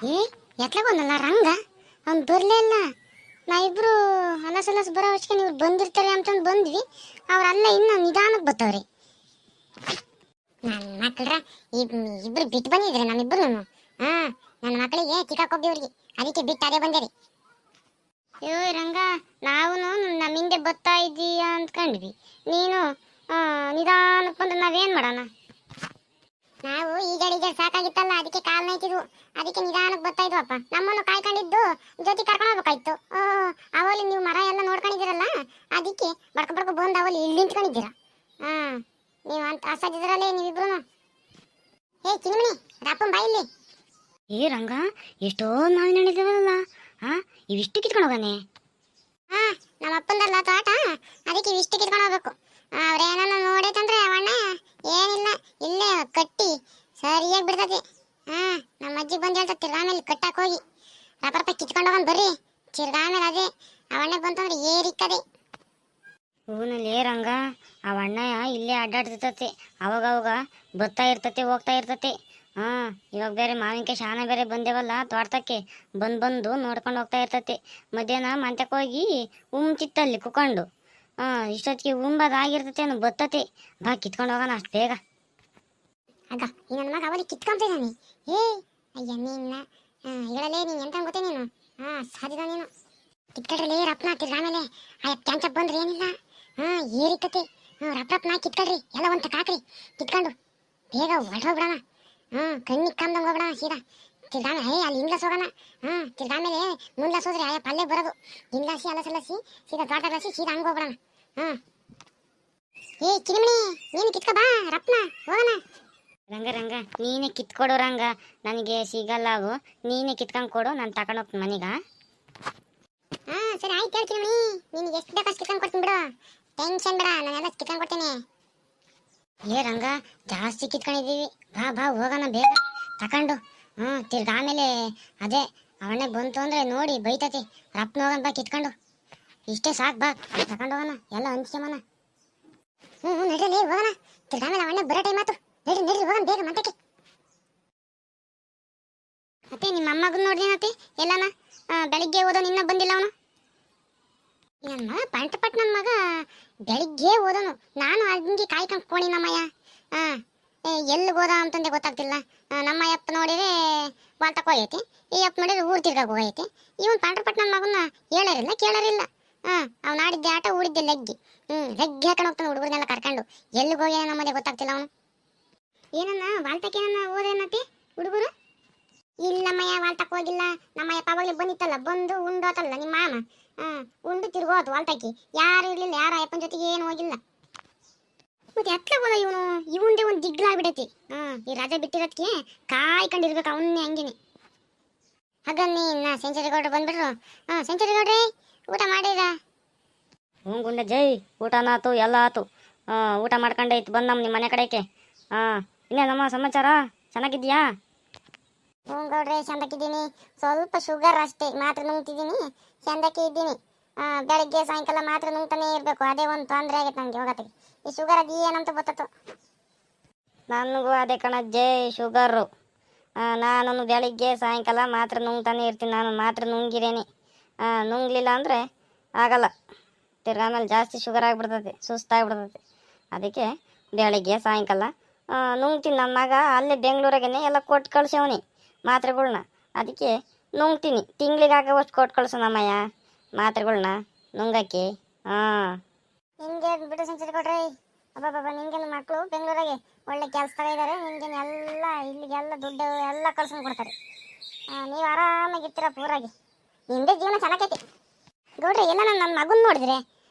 ಏ ಎತ್ಲ ಬಂದಲ್ಲ ರಂಗ ಅವ್ನು ಬರಲೇ ಇಲ್ಲ. ನಾ ಇಬ್ರು ಹಲಸು ಬರೋ ವರ್ಷಕ್ಕೆ ನೀವು ಬಂದಿರ್ತಾರೆ ಅಂತಂದು ಬಂದ್ವಿ. ಅವ್ರಲ್ಲ ಇನ್ನು ನಿಧಾನಕ್ಕೆ ಬರ್ತವ್ರಿ. ನನ್ನ ಮಕ್ಕಳ್ರ ಇಬ್ರು ಬಿಟ್ಟು ಬಂದಿದ್ರೆ ನಾನಿಬ್ರು ನನ್ನ ಮಕ್ಕಳಿಗೆ ಚಿಕ್ಕಾಕೊಬ್ಬಿವ್ರಿಗೆ ಅದಕ್ಕೆ ಬಿಟ್ಟು ಅದೇ ಬಂದೇರಿ. ಅಯ್ಯೋ ರಂಗ, ನಾವು ನಮ್ಮ ಹಿಂದೆ ಬರ್ತಾ ಇದ್ದೀಯ ಅಂದ್ಕೊಂಡ್ವಿ, ನೀನು ನಿಧಾನಕ್ಕೆ ಬಂದ್ರೆ ನಾವೇನು ಮಾಡೋಣ? ನಾವು ಈಗ ಸಾಕಾಗಿತ್ತಲ್ಲ, ಅದಕ್ಕೆ ಕಾಲ್ ನೈತಿದ್ವು, ಅದಕ್ಕೆ ನಿಧಾನಕ್ಕೆ ಬರ್ತಾ ಇದ್ವಪ್ಪ. ನಮ್ಮನ್ನು ಕಾಯ್ಕೊಂಡಿದ್ದು ಜೊತೆ ಕರ್ಕೊಂಡು ಹೋಗ್ಬೇಕಾಯ್ತು. ಅವಲ್ಲಿ ನೀವು ಮರ ಎಲ್ಲ ನೋಡ್ಕೊಂಡಿದ್ದೀರಲ್ಲ, ಅದಕ್ಕೆ ಬಡ್ಕೊ ಬಂದು ಅವಲ್ಲಿ ಇಲ್ಲಿ ನಿಂತ್ಕೊಂಡಿದ್ದೀರ. ನೀವು ಅಂತ ಅಸದಿದ್ರಲ್ಲೇ ನೀವಿಬ್ರು. ಏ ಚಿನ್ಮಣಿ, ರಾಪನ್ ಬಾಯಿಲ್ಲಿ. ಏ ರಂಗ, ಎಷ್ಟೋ ಮಾವಿನ ಹಣ್ಣಿದಾವಲ್ಲ, ಇವಿಷ್ಟು ಕಿತ್ಕೊಂಡು ಹೋಗಾನೆ. ನಮ್ಮ ಅಪ್ಪಂದಲ್ಲ ತೋಟ, ಅದಕ್ಕೆ ಇವಿಷ್ಟು ಕಿತ್ಕೊಂಡು ಹೋಗ್ಬೇಕು. ಅವ್ರೇನನ್ನ ನೋಡೈತಂದ್ರೆ ಅವಣ್ಣ ಏನಿಲ್ಲ, ಇಲ್ಲೇ ಕಟ್ಟಿ ಸರಿಯಾಗಿ ಬಿಡ್ತತಿ. ನಮ್ಮ ಅಜ್ಜಿ ಬಂದು ಹೇಳ್ತ ತಿರ್ಗಾಮೇಲೆ ಕಟ್ಟಕ್ಕೆ ಹೋಗಿ ರಪ ಕಿತ್ಕೊಂಡು ಹೋಗೋಣ ಬರ್ರಿ. ತಿರ್ಗಾಮೇಲೆ ಅದೇ ಅವಣ್ಣ ಬಂತಂದ್ರೆ ಏರಿಕ್ಕದೆ. ಹೂನಲ್ಲಿ ರಂಗ, ಅವಣ್ಣ ಇಲ್ಲೇ ಅಡ್ಡಾಡ್ತಿರ್ತತಿ, ಅವಾಗ ಬರ್ತಾ ಇರ್ತತಿ ಹೋಗ್ತಾ ಇರ್ತತಿ. ಇವಾಗ ಬೇರೆ ಮಾವಿನಕಾಯಿ ಶಾನ ಬೇರೆ ಬಂದೇವಲ್ಲ ತೋಟಕ್ಕೆ, ಬಂದು ನೋಡ್ಕೊಂಡು ಹೋಗ್ತಾ ಇರ್ತತಿ. ಮಧ್ಯಾಹ್ನ ಮಂತಕ್ಕೆ ಹೋಗಿ ಉಮ್ತಿತ್ತಲ್ಲಿ ಕುಕೊಂಡು ಇಷ್ಟೊತ್ತಿಗೆ ಉಂಬದಾಗಿರ್ತತಿ ಅನ್ನೋ ಬರ್ತತಿ. ಬಾ ಕಿತ್ಕೊಂಡು ಹೋಗೋಣ ಅಷ್ಟು ಬೇಗ. ಆಗ ಈ ನನ್ನ ಮಗ ಅವಳಿ ಕಿತ್ಕೊಂತಿದ್ದಾನೆ. ಅಯ್ಯ ನಿನ್ನ ಹೇಳಲೇ, ನೀನು ಎಂತ ಗೊತ್ತೇ ನೀನು? ಸಾಧಿದ ನೀನು. ಕಿತ್ಕೊಳ್ರಿ ರಪ್ನ, ತಿರ್ಗಾಮೇಲೆ ಕ್ಯಾಂಚ ಬಂದ್ರೆ ಏನಿಲ್ಲ, ಏರಿಕತೆ. ರಪ್ನ ಕಿತ್ಕೊಳ್ರಿ, ಎಲ್ಲ ಒಂತ ಕಾಕ್ರಿ ಕಿತ್ಕೊಂಡು ಬೇಗ ಹೊರಟೋಗ್ಬಿಡೋಣ. ಕಣ್ಣಿಗೆ ಕಾಮ್ದಂಗೆ ಹೋಗ್ಬಿಡೋಣ ಸೀದಾ. ತಿರ್ಗಾಮೇಲೆ ಅಲ್ಲಿ ಇಂಗ್ಲಾಸ್ ಹೋಗೋಣ. ತಿರ್ಗಾಮೇಲೆ ಮುಂದ್ಲಾಸ್ ಹೋದ್ರೆ ಪಲ್ಲೆ ಬರೋದು. ಇಂಗ್ಲಾಸಿ ಅಲಸಲಸಿ ಸೀದಾ ತೋಟಗಳಸಿ ಸೀದಾ ಹಂಗೆ ಹೋಗ್ಬಿಡೋಣ. ಏ ಚಿನ್ಮಣಿ, ನೀನು ಕಿತ್ಕೊ ಬಾ ರಪ್ನ, ಹೋಗೋಣ. ರಂಗ ನೀನೇ ಕಿತ್ಕೊಡು ರಂಗ, ನನಗೆ ಸಿಗಲ್ಲ ಅವು. ನೀನೇ ಕಿತ್ಕೊಂಡು ಕೊಡು, ನಾನು ತಗೊಂಡು ಹೋಗ್ತೀನಿ ಮನೆಗ. ಸರಿ ಆಯ್ತು ಹೇಳಿ ಚಿನ್ಮಣಿ, ನಿನಗೆ ಎಷ್ಟು ಬೇಕು ಅಷ್ಟು ಕಿತ್ಕೊಂಡು ಕೊಡ್ತೀನಿ ಬಿಡು, ಟೆನ್ಷನ್ ಬೇಡ, ನಾನೆಲ್ಲ ಕಿತ್ಕೊಂಡು ಕೊಡ್ತೀನಿ. ಏ ರಂಗ, ಜಾಸ್ತಿ ಕಿತ್ಕೊಂಡಿದ್ದೀವಿ, ಬಾ ಹೋಗೋಣ ಬೇಗ ತಕೊಂಡು. ತಿರ್ಗ ಆಮೇಲೆ ಅದೇ ಅವಣ್ಣೆ ಬಂತು ಅಂದರೆ ನೋಡಿ ಬೈತತಿ. ರಪ್ನ ಹೋಗೋಣ ಬಾ ಕಿತ್ಕೊಂಡು. ಇಷ್ಟೇ ಸಾಕು, ಬಾ ತಗೊಂಡು ಹೋಗೋಣ, ಎಲ್ಲ ಹಂಚ್ಕೊಂಬನ. ನಡೀಲಿ ಹೋಗೋಣ. ತಿರ್ಗಾಮೇಲೆ ಅವಣ್ಣೆ ಬರೋ ಟೈಮ್ ಆಯ್ತು. ನಡ್ರಿ ಹೋಗೋಣ ಬೇಗ ಮಂಟಕ್ಕೆ. ಮತ್ತೆ ನಿಮ್ಮ ಅಮ್ಮಗನ್ ನೋಡ್ದೇನತ್ತೆ ಎಲ್ಲನ? ಬೆಳಿಗ್ಗೆ ಓದೋನು ಇನ್ನೂ ಬಂದಿಲ್ಲ ಅವನು. ನನ್ನ ಮಗ ಪಂಟಪಟ್, ನನ್ನ ಮಗ ಬೆಳಿಗ್ಗೆ ಓದೋನು. ನಾನು ಹಂಗೆ ಕಾಯ್ಕೊಂಡು ಕೋಣಿ ನಮ್ಮಯ್ಯ. ಎಲ್ಲಿಗೆ ಹೋದ ಅಂತಂದೆ ಗೊತ್ತಾಗ್ತಿಲ್ಲ. ನಮ್ಮ ಅಪ್ಪ ನೋಡಿದ್ರೆ ವಾಲ್ತಕ್ಕೆ ಹೋಗೈತೆ, ಈ ಅಪ್ಪ ನೋಡಿದ್ರೆ ಊರು ತಿರ್ಗಾಗ ಹೋಗೈತೆ. ಇವನು ಪಂಟಪಟ್ ನನ್ನ ಮಗನ ಹೇಳರಿಲ್ಲ ಕೇಳರಿಲ್ಲ. ಅವ್ನು ಆಡಿದ್ದೆ ಆಟ, ಊಡಿದ್ದೆ ಲೆಗ್ಗಿ. ಲೆಗ್ಗಿ ಹಾಕೊಂಡು ಹೋಗ್ತಾನೆ ಹುಡುಗರನ್ನೆಲ್ಲ ಕರ್ಕೊಂಡು. ಎಲ್ಲಿಗೆ ಹೋಗಿ ನಮ್ಮದೇ ಗೊತ್ತಾಗ್ತಿಲ್ಲ ಅವನು. ಏನನ್ನ ವಾಲ್ತಕ್ಕೆ ಏನನ್ನ ಓದೇನತ್ತೆ ಹುಡುಗರು? ಇಲ್ಲಮ್ಮಯ್ಯ, ವಾಲ್ತಕ್ಕೆ ಹೋಗಿಲ್ಲ. ನಮ್ಮಯ್ಯಪ್ಪ ಅವಾಗಲೇ ಬಂದಿತ್ತಲ್ಲ, ಬಂದು ಉಂಡೋತಲ್ಲ ನಿಮ್ಮ ಮಾಮ. ಉಂಡು ತಿರ್ಗೋತು ವಾಲ್ತಕ್ಕೆ. ಯಾರು ಇರಲಿಲ್ಲ, ಯಾರ ಅಪ್ಪನ ಜೊತೆಗೆ ಏನು ಹೋಗಿಲ್ಲ. ಮತ್ತೆ ಎತ್ತ ಹೋದ ಇವಂದೇ ಒಂದು ದಿಗ್ಲಾಗ್ಬಿಡೈತಿ. ಈ ರಜೆ ಬಿಟ್ಟಿರೋದಕ್ಕೆ ಕಾಯ್ಕೊಂಡಿರ್ಬೇಕು ಅವನ್ನೇ ಹಂಗೇನೆ. ಹಾಗನ್ನಿ ನಾ ಸೆಂಚುರಿ ಗೌಡ್ರು ಬಂದ್ಬಿಟ್ರು. ಸೆಂಚುರಿ ಗೌಡ್ರಿ, ಊಟ ಮಾಡಿದ? ಹ್ಞೂ ಗುಂಡ ಜೈ, ಊಟನ ಆತು, ಎಲ್ಲ ಆತು. ಊಟ ಮಾಡ್ಕೊಂಡೈತು ಬಂದಮ್ಮ ನಿಮ್ಮ ಮನೆ ಕಡೆಗೆ. ಇನ್ನೇ ನಮ್ಮ ಸಮಾಚಾರ, ಚೆನ್ನಾಗಿದ್ಯಾ? ಹ್ಞೂ ಗೌಡ್ರೆ, ಚಂದಕ್ಕಿದ್ದೀನಿ. ಸ್ವಲ್ಪ ಶುಗರ್ ಅಷ್ಟೇ, ಮಾತ್ರ ನುಂಗ್ತಿದ್ದೀನಿ, ಚಂದಕ್ಕೆ ಇದ್ದೀನಿ. ಬೆಳಗ್ಗೆ ಸಾಯಂಕಾಲ ಮಾತ್ರ ನುಂಗ್ತಾನೆ ಇರಬೇಕು, ಅದೇ ಒಂದು ತೊಂದರೆ ಆಗೈತೆ ನನಗೆ ಹೋಗತ್ತಿಗೆ. ಈ ಶುಗರ್ ಅದು ಏನಂತ ಗೊತ್ತತ್ತು? ನನಗೂ ಅದೇ ಕಣಜ್ಜೆ ಶುಗರು. ನಾನು ಬೆಳಿಗ್ಗೆ ಸಾಯಂಕಾಲ ಮಾತ್ರ ನುಂಗ್ತಾನೆ ಇರ್ತೀನಿ. ನಾನು ಮಾತ್ರ ನುಂಗಿರೇನೆ, ನುಂಗ್ಲಿಲ್ಲ ಅಂದರೆ ಆಗಲ್ಲ. ತಿರ್ಗಾಮೇಲೆ ಜಾಸ್ತಿ ಶುಗರ್ ಆಗಿಬಿಡ್ತದೆ, ಸುಸ್ತಾಗಿಬಿಡ್ತದೆ. ಅದಕ್ಕೆ ಬೆಳಿಗ್ಗೆ ಸಾಯಂಕಾಲ ನುಂಗ್ತೀನಿ. ನನ್ನ ಮಗ ಅಲ್ಲೇ ಬೆಂಗಳೂರಾಗೇನೆ ಎಲ್ಲ ಕೊಟ್ಟು ಕಳ್ಸವನಿ ಮಾತ್ರೆಗಳ್ನ, ಅದಕ್ಕೆ ನುಂಗ್ತೀನಿ. ತಿಂಗ್ಳಿಗಾಗೋವಷ್ಟು ಕೊಟ್ಟು ಕಳ್ಸೋ ನಮ್ಮಯ್ಯ ಮಾತ್ರೆಗಳ್ನ ನುಂಗಕ್ಕೆ. ನಿಮಗೆ ಬಿಡು ಸೆಂಚುರಿ ಕೊಡ್ರಿ. ಅಬ್ಬಬ್ಬ, ನಿಮ್ಗೇನು ಮಕ್ಕಳು ಬೆಂಗಳೂರಾಗೆ ಒಳ್ಳೆ ಕೆಲಸದಾಗ ಇದ್ದಾರೆ. ನಿಮ್ಗೇನು ಎಲ್ಲ ಇಲ್ಲಿಗೆಲ್ಲ ದುಡ್ಡು ಎಲ್ಲ ಕಳ್ಸ್ಕೊಂಡು ಕೊಡ್ತಾರೆ. ನೀವು ಆರಾಮಾಗಿರ್ತೀರ ಪೂರಾಗಿ, ನಿಮ್ಮದೇ ಜೀವನ ಚೆನ್ನಾಗೈತಿ. ಗೌಡ್ರಿ, ಎಲ್ಲ ನನ್ನ ಮಗನ ನೋಡಿದ್ರೆ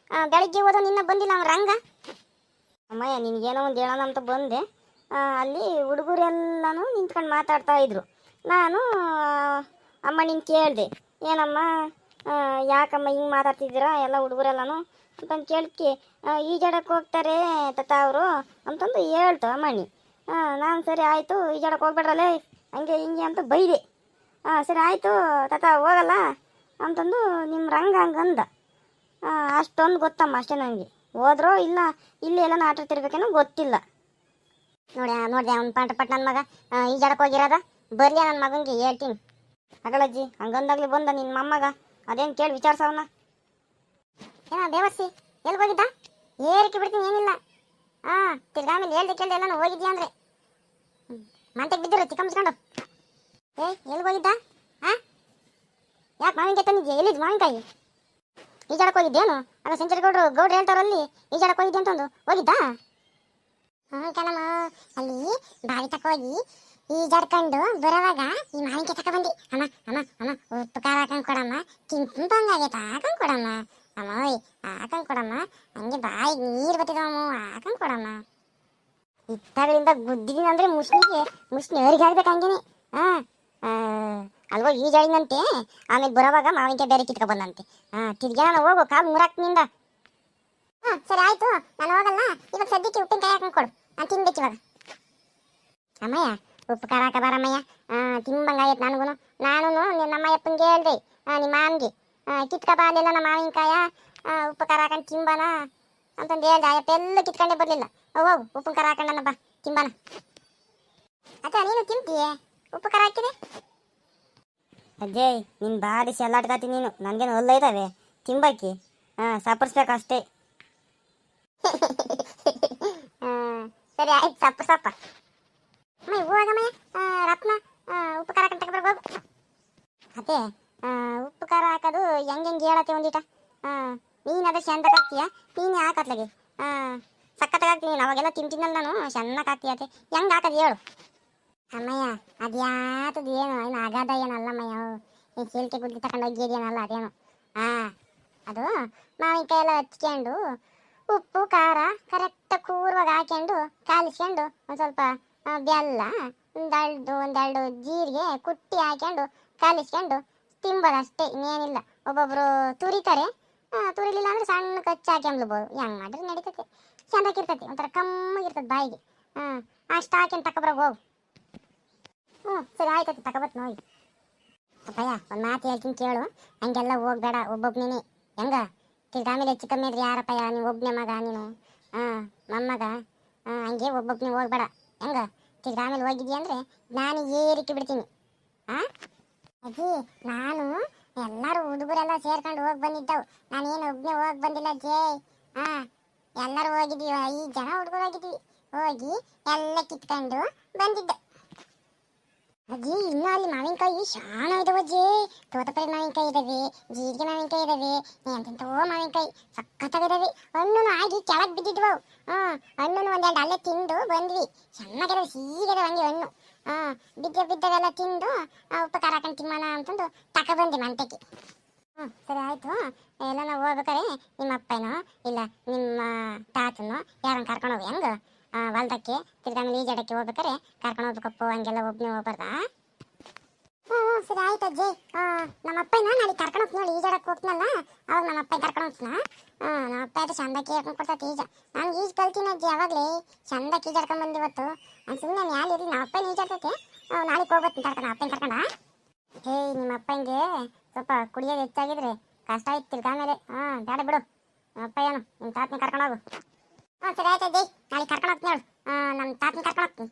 ಬೆಳಿಗ್ಗೆ ಓದೋ ನಿನ್ನ ಬಂದಿಲ್ಲ ಅವ್ನು ರಂಗ. ಅಮ್ಮಯ್ಯ, ನಿನಗೇನೋ ಒಂದು ಹೇಳೋಣ ಅಂತ ಬಂದೆ. ಅಲ್ಲಿ ಹುಡುಗರೆಲ್ಲನೂ ನಿಂತ್ಕೊಂಡು ಮಾತಾಡ್ತಾ ಇದ್ರು. ನಾನು ಅಮ್ಮ ನಿನ್ನ ಕೇಳಿದೆ, ಏನಮ್ಮ ಯಾಕಮ್ಮ ಹಿಂಗೆ ಮಾತಾಡ್ತಿದ್ದೀರಾ ಎಲ್ಲ ಹುಡುಗರೆಲ್ಲನೂ ಅಂತಂದು ಕೇಳಕ್ಕೆ, ಈಜಾಡಕ್ಕೆ ಹೋಗ್ತಾರೆ ತಾತ ಅವರು ಅಂತಂದು ಹೇಳ್ತು ಅಮ್ಮಣ್ಣಿ. ನಾನು ಸರಿ ಆಯಿತು, ಈಜಾಡಕ್ಕೆ ಹೋಗ್ಬೇಡ್ರಲ್ಲೇ ಹಂಗೆ ಹಿಂಗೆ ಅಂತ ಬೈದೆ. ಸರಿ ಆಯಿತು ತಾತ ಹೋಗಲ್ಲ ಅಂತಂದು ನಿಮ್ಮ ರಂಗ ಹಂಗಂದ. ಅಷ್ಟೊಂದು ಗೊತ್ತಮ್ಮ ಅಷ್ಟೇ ನನಗೆ. ಹೋದ್ರೋ ಇಲ್ಲ ಇಲ್ಲಿ ಎಲ್ಲ ಆಟ ತಿರ್ಬೇಕೇನೋ ಗೊತ್ತಿಲ್ಲ. ನೋಡ್ದೆ ಅವ್ನು ಪಂಟಪಟ್ ನನ್ನ ಮಗ ಈಜಾಡಕ್ಕೆ ಹೋಗಿರೋದ. ಬರಲಿ ನನ್ನ ಮಗನಿಗೆ ಹೇಳ್ತೀನಿ. ಅಗಳಜ್ಜಿ ಹಂಗಂದಾಗ್ಲಿ ಬಂದ ನಿನ್ನ ಮೊಮ್ಮಗ ಅದೇನು ಕೇಳಿ ವಿಚಾರಿಸವನ. ಏನ ಬೇವಸ್ಸಿ ಎಲ್ಲಿ ಹೋಗಿದ್ದ? ಏರಿಕೆ ಬಿಡ್ತೀನಿ ಏನಿಲ್ಲ. ತಿರ್ಗಾ ಆಮೇಲೆ ಹೇಳ್ದೆ ಕೇಳ್ದೆ ಎಲ್ಲ ಹೋಗಿದ್ಯಾ ಅಂದ್ರೆ ಮಂತೆಗೆ ಬಿದ್ದಿರು ಚಿಕ್ಕಮ್ಸ್ಕೊಂಡು. ಎಲ್ಲಿ ಹೋಗಿದ್ದ? ಯಾಕೆ ಮಾವಿನಕಾಯಿ ತಂದಿದ್ಯಾ? ಎಲ್ಲಿದ್ದು ಮಾವಿನಕಾಯಿ? ಈಜಾಡಕ್ಕೆ ಹೋಗಿದ್ದೇನು? ಆಗ ಸೆಂಚುರಿ ಗೌಡ್ರು ಹೇಳ್ತಾರಲ್ಲಿ ಈಜಾಡಕ್ಕೆ ಹೋಗಿದ್ದೆ ಅಂತಂದು ಹೋಗಿದ್ದಾ? ಕಣಮ್ಮ, ಅಲ್ಲಿ ಬಾವಿ ತಕ ಹೋಗಿ ಈಜಾಡ್ಕೊಂಡು ಬರೋವಾಗ ಈ ಮಾವಿನಕಾಯಿ ತಕ ಬಂದಿ. ಅಮ್ಮ ಅಮ್ಮ ಅಮ್ಮ ಉಪ್ಪು ಖಾರ ಹಾಕೊಂಡು ಕೊಡಮ್ಮ, ಕೆಂಪಂಗಾಗೈತೆ ಹಾಕೊಂಡು ಕೊಡಮ್ಮ. ಅಮ್ಮ ಓಯ್ ಹಾಕೊಂಡು ಕೊಡಮ್ಮ, ಹಂಗೆ ಬಾಯಿಗೆ ನೀರು ಬತ್ತಿದವಮ್ಮ ಹಾಕೊಂಡು ಕೊಡಮ್ಮ. ಇತ್ತಗಳಿಂದ ಗುದ್ದಿದ್ದೀನಿ ಅಂದರೆ ಮುಷ್ಣಿ ಅವ್ರಿಗೆ ಆಗ್ಬೇಕು ಹಂಗೇನೆ. ಅಲ್ವೋ ಈಜಾಡಿನಂತೆ, ಆಮೇಲೆ ಬರೋವಾಗ ಮಾವಿನಕಾಯಿ ಬೇರೆ ಕಿತ್ಕೊ ಬಂದಂತೆ. ತಿರ್ಗಿ ನಾನು ಹೋಗು ಕಾಲು ಮುರಾಕ್ನಿಂದ. ಸರಿ ಆಯ್ತು, ನಾನು ಹೋಗಲ್ಲ. ಇವಾಗ ಸದ್ಯಕ್ಕೆ ಉಪ್ಪಿನಕಾಯಿ ಹಾಕೊಂಡು ಕೊಡು, ನಾನು ತಿನ್ಬೇಕು ಇವಾಗ. ಅಮ್ಮಯ್ಯ ಉಪ್ಪು ಖಾರ ಹಾಕ ಬಾರಮ್ಮಯ್ಯ, ತಿಂಬಂಗಾಯತ್ ನನಗೂ. ನಾನು ನಮ್ಮಯ್ಯಪ್ಪನಿಗೆ ಹೇಳ್ದೆ, ನಿಮ್ಮ ಮಾವನಿಗೆ ಕಿತ್ಕ ಬಾ ಅಲ್ಲೆಲ್ಲ ನಮ್ಮ ಮಾವಿನಕಾಯ ಉಪ್ಪು ಖಾರ ಹಾಕೊಂಡು ತಿಂಬಾನ ಅಂತಂದು ಹೇಳ್ದೆ. ಅಯ್ಯಪ್ಪ ಎಲ್ಲ ಕಿತ್ಕೊಂಡೇ ಬರಲಿಲ್ಲ. ಹೋಗು ಉಪ್ಪು ಖಾರ ಹಾಕೊಂಡನ ಬಾ ತಿಂಬಾನ. ಅಕ್ಕ ನೀನು ತಿಂತೀಯೇ ಉಪ್ಪು ಖಾರ ಹಾಕಿದೆ? ಅಜ್ಜಯ್ ನೀನು ಭಾರಿ ಚೆಲ್ಲಾಡ್ಕತ್ತಿ ನೀನು, ನನಗೇನು ಹೊಲ್ಲೈತವೆ ತಿಂಬಾಕಿ. ಸಾಪರ್ಸ್ಬೇಕು ಅಷ್ಟೇ. ಸರಿ ಆಯ್ತು, ಸಪ್ಪ ಮೈ ಹೋಗಮ್ಮಯ್ಯ. ರತ್ನ ಉಪ್ಪು ಖಾರ ಹಾಕೊಂಡು ತಗೊಬರ್ಬೋದು. ಅದೇ ಉಪ್ಪು ಖಾರ ಹಾಕೋದು ಹೆಂಗೆ ಹೇಳತ್ತೆ ಒಂದಿಟ. ನೀನು ಅದೇ ಚಂದಕ್ಕೆ ಹಾಕ್ತೀಯ, ನೀನೇ ಹಾಕತ್ಲಾಗೆ ಸಕ್ಕತ್ತಾಗಿ ಹಾಕ್ತೀನಿ. ನೀನು ಅವಾಗೆಲ್ಲ ತಿಂತಿದ್ದಲ್ಲ ನಾನು, ಚೆನ್ನಾಗಿ ಹಾಕ್ತೀಯತೆ. ಹೆಂಗೆ ಹಾಕೋದು ಹೇಳು ಅಮ್ಮಯ್ಯ? ಅದ್ಯಾತದು ಏನು ಏನು ಆಗದ ಏನಲ್ಲಮ್ಮಯ್ಯ. ನೀನು ಚೀಲ್ಕೆ ಗುಡ್ಲಿ ತಗೊಂಡು ಹೋಗಿದೇನಲ್ಲ ಅದೇನು. ಅದು ಮಾವಿನಕಾಯಿ ಎಲ್ಲ ಹಚ್ಕೊಂಡು ಉಪ್ಪು ಖಾರ ಕರೆಕ್ಟಾಗಿ ಕೂರುವಾಗ ಹಾಕ್ಕೊಂಡು ಕಾಲಿಸ್ಕೊಂಡು ಒಂದು ಸ್ವಲ್ಪ ಬೆಲ್ಲ ಒಂದೆರಡು ಜೀರಿಗೆ ಕುಟ್ಟಿ ಹಾಕ್ಕೊಂಡು ಕಾಲಿಸ್ಕೊಂಡು ತಿಂಬೋದು ಅಷ್ಟೇ, ಇನ್ನೇನಿಲ್ಲ. ಒಬ್ಬೊಬ್ಬರು ತುರಿತಾರೆ, ತುರಿಲಿಲ್ಲ ಅಂದರೆ ಸಣ್ಣ ಕಚ್ಚಿ ಹಾಕ್ಯಂಬ್ಲಬೋದು. ಹೆಂಗೆ ಮಾಡಿದ್ರೆ ನಡೀತೈತೆ, ಚೆಂದಾಗಿರ್ತೈತೆ, ಒಂಥರ ಕಮ್ಮಾಗಿರ್ತದೆ ಬಾಯಿಗೆ. ಅಷ್ಟು ಹಾಕ್ಯಂಡು ತಗೊಬರೋಗಿ ಹೋಗು. ಸರಿ ಆಯ್ತೈತೆ, ತಗೊಬತ್ತು ನೋಡಿ. ಅಪ್ಪಯ್ಯ ಒಂದು ಮಾತು ಹೇಳ್ತೀನಿ ಕೇಳು, ಹಂಗೆಲ್ಲ ಹೋಗ್ಬೇಡ ಒಬ್ಬೊಬ್ಬನೇ. ಹೆಂಗ ತಿರ್ಗಿ ಆಮೇಲೆ ಹೆಚ್ಚು ಕಮ್ಮಿ ಇದ್ರೆ ಯಾರಪ್ಪಯ್ಯ, ನೀವು ಒಬ್ಬನೇ ಮಗ ನೀನು, ಮೊಮ್ಮಗ. ಹಂಗೆ ಒಬ್ಬೊಬ್ಬನೇ ಹೋಗ್ಬೇಡ. ಹೆಂಗ ತಿರ್ಗಿ ಆಮೇಲೆ ಹೋಗಿದ್ಯಾ ಅಂದರೆ ನಾನು ಏರಿಕೆ ಬಿಡ್ತೀನಿ. ಅಜ್ಜಿ ನಾನು ಎಲ್ಲರೂ ಹುಡುಗರೆಲ್ಲ ಸೇರ್ಕೊಂಡು ಹೋಗಿ ಬಂದಿದ್ದವು, ನಾನೇನು ಒಬ್ಬನೇ ಹೋಗಿ ಬಂದಿಲ್ಲ ಜೇ. ಎಲ್ಲರೂ ಹೋಗಿದ್ವಿ, 5 ಜನ ಹುಡುಗರು ಹೋಗಿದ್ವಿ. ಹೋಗಿ ಎಲ್ಲ ಕಿತ್ಕೊಂಡು ಬಂದಿದ್ದೆ. ಅಜ್ಜಿ ಇನ್ನೂ ಅಲ್ಲಿ ಮಾವಿನಕಾಯಿ ಶಾಣ ಇದಾವೆ ಅಜ್ಜಿ. ತೋತಪರಿ ಮಾವಿನಕಾಯಿ ಇದಾವೆ, ಜೀರಿಗೆ ಮಾವಿನಕಾಯಿ ಇದಾವೆ, ಎಂತೆಂಥವೋ ಮಾವಿನಕಾಯಿ ಸಖತ್ತಾಗಿದಾವೆ. ಹಣ್ಣು ಆಗಿ ಕೆಳಗೆ ಬಿದ್ದಿದ್ವು. ಹಣ್ಣು ಒಂದೆರಡು ಅಲ್ಲೇ ತಿಂದು ಬಂದ್ವಿ. ಚೆನ್ನಾಗಿದಾವೆ, ಸೀಗದ ಹಂಗೆ ಹಣ್ಣು. ಬಿದ್ದವೆಲ್ಲ ತಿಂದು ಉಪ್ಪು ಖಾರ ಹಾಕೊಂಡು ತಿಮ್ಮನ ಅಂತಂದು ತಗೊಬಂದೆ ಮಂಟಕ್ಕೆ. ಸರಿ ಆಯಿತು. ಎಲ್ಲ ನಾವು ಹೋಗ್ಬೇಕಾರೆ ನಿಮ್ಮ ಅಪ್ಪನೋ ಇಲ್ಲ ನಿಮ್ಮ ತಾತನೋ ಯಾರನ್ನು ಕರ್ಕೊಂಡು ಹೋಗಿ ಹೆಂಗೆ ಹೊಲ್ದಕ್ಕೆ ತಿರ್ಗಾಮೇಲೆ ಈಜಾಡಕ್ಕೆ ಹೋಗ್ಬೇಕಾರೆ ಕರ್ಕೊಂಡು ಹೋಗ್ಬೇಕಪ್ಪ, ಹಂಗೆಲ್ಲ ಒಬ್ಬನೇ ಹೋಗ್ಬಾರ್ದಾ? ಸರಿ ಆಯ್ತು ಅಜ್ಜಿ. ನಮ್ಮ ಅಪ್ಪನ ನಾಳೆ ಕರ್ಕೊಂಡು ಹೋಗ್ತೀನಿ ನೋಡಿ, ಈಜಾಡಕ್ಕೆ ಹೋಗ್ತೀನಲ್ಲ ಅವಾಗ ನಮ್ಮ ಅಪ್ಪನ ಕರ್ಕೊಂಡು ಹೋಗ್ತೀನ. ನಮ್ಮ ಅಪ್ಪ ಆಯ್ತು ಚಂದಕ್ಕೆ ಹೇಳ್ಕೊಂಡು ಕೊಡ್ತೈತೆ ಈಜ. ನಾನು ಈಜು ಕಲ್ತೀನಿ ಅಜ್ಜಿ, ಯಾವಾಗಲೇ ಚಂದಕ್ಕೆ ಈಜಾಡ್ಕೊಂಡು ಬಂದಿವತ್ತು. ನಾನು ಸುಮ್ಮನೆ ನಾನು ಯಾರು ನಮ್ಮ ಅಪ್ಪನ ಈಜಾಡ್ತೈತೆ, ನಾಳೆ ಹೋಗ್ಬರ್ತೀನಿ ಕರ್ಕೊಂಡು ಅಪ್ಪನ ಕರ್ಕೊಂಡ. ನಿಮ್ಮ ಅಪ್ಪನಿಗೆ ಸ್ವಲ್ಪ ಕುಡಿಯೋದು ಹೆಚ್ಚಾಗಿದ್ರೆ ಕಷ್ಟ ಆಯ್ತು ತಿರ್ಗಾಮೇಲೆ. ಬೇಡ ಬಿಡು, ನಮ್ಮ ಅಪ್ಪ ಏನು ನಿಮ್ಮ ತಾತನ ಕರ್ಕೊಂಡು ಹೋಗು. ಸರಿ ಆಯ್ತು ಅಜ್ಜಿ, ನಾಳೆ ಕರ್ಕೊಂಡು ಹೋಗ್ತೀನಿ ಹೇಳು, ನಮ್ಮ ತಾತನ ಕರ್ಕೊಂಡು ಹೋಗ್ತೀನಿ.